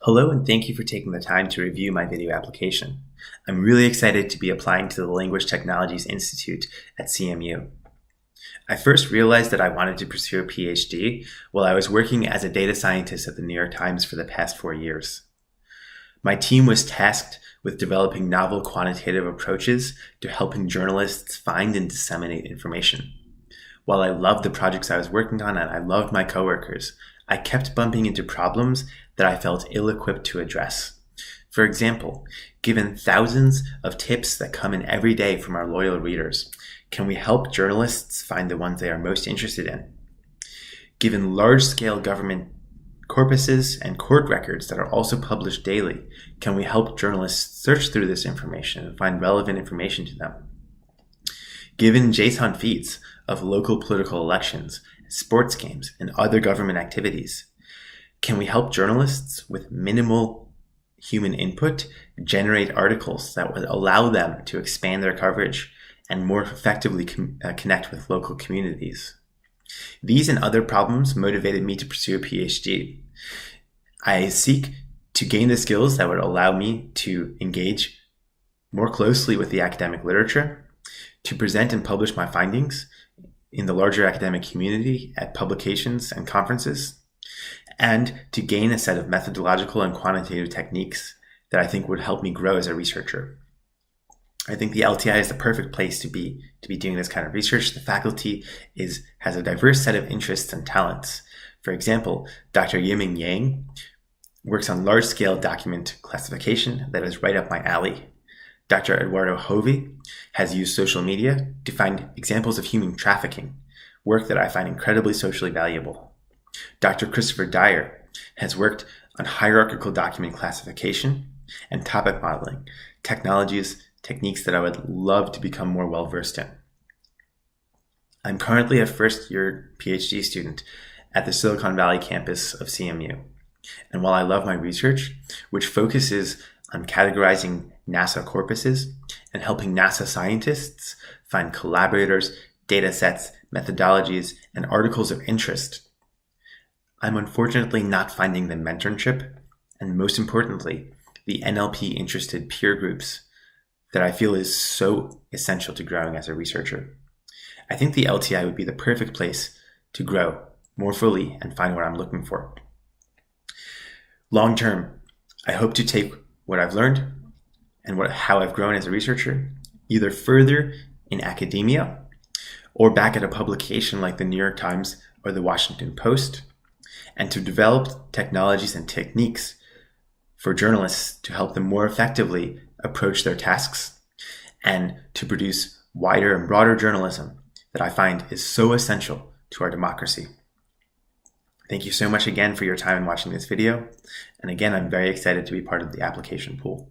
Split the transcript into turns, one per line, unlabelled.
Hello, and thank you for taking the time to review my video application. I'm really excited to be applying to the Language Technologies Institute at CMU. I first realized that I wanted to pursue a PhD while I was working as a data scientist at the New York Times for the past 4 years. My team was tasked with developing novel quantitative approaches to helping journalists find and disseminate information. While I loved the projects I was working on and I loved my coworkers, I kept bumping into problems that I felt ill-equipped to address. For example, given thousands of tips that come in every day from our loyal readers, can we help journalists find the ones they are most interested in? Given large-scale government corpuses and court records that are also published daily, can we help journalists search through this information and find relevant information to them? Given JSON feeds of local political elections, sports games, and other government activities, can we help journalists with minimal human input generate articles that would allow them to expand their coverage and more effectively connect with local communities? These and other problems motivated me to pursue a PhD. I seek to gain the skills that would allow me to engage more closely with the academic literature, to present and publish my findings in the larger academic community at publications and conferences, and to gain a set of methodological and quantitative techniques that I think would help me grow as a researcher. I think the LTI is the perfect place to be doing this kind of research. The faculty has a diverse set of interests and talents. For example, Dr. Yiming Yang works on large-scale document classification that is right up my alley. Dr. Eduardo Hovey has used social media to find examples of human trafficking, work that I find incredibly socially valuable. Dr. Christopher Dyer has worked on hierarchical document classification and topic modeling, techniques that I would love to become more well-versed in. I'm currently a first-year PhD student at the Silicon Valley campus of CMU. And while I love my research, which focuses on categorizing NASA corpuses and helping NASA scientists find collaborators, data sets, methodologies, and articles of interest, I'm unfortunately not finding the mentorship and, most importantly, the NLP-interested peer groups that I feel is so essential to growing as a researcher. I think the LTI would be the perfect place to grow more fully and find what I'm looking for. Long term, I hope to take what I've learned and how I've grown as a researcher, either further in academia or back at a publication like the New York Times or the Washington Post, and to develop technologies and techniques for journalists to help them more effectively approach their tasks and to produce wider and broader journalism that I find is so essential to our democracy. Thank you so much again for your time in watching this video. And again, I'm very excited to be part of the application pool.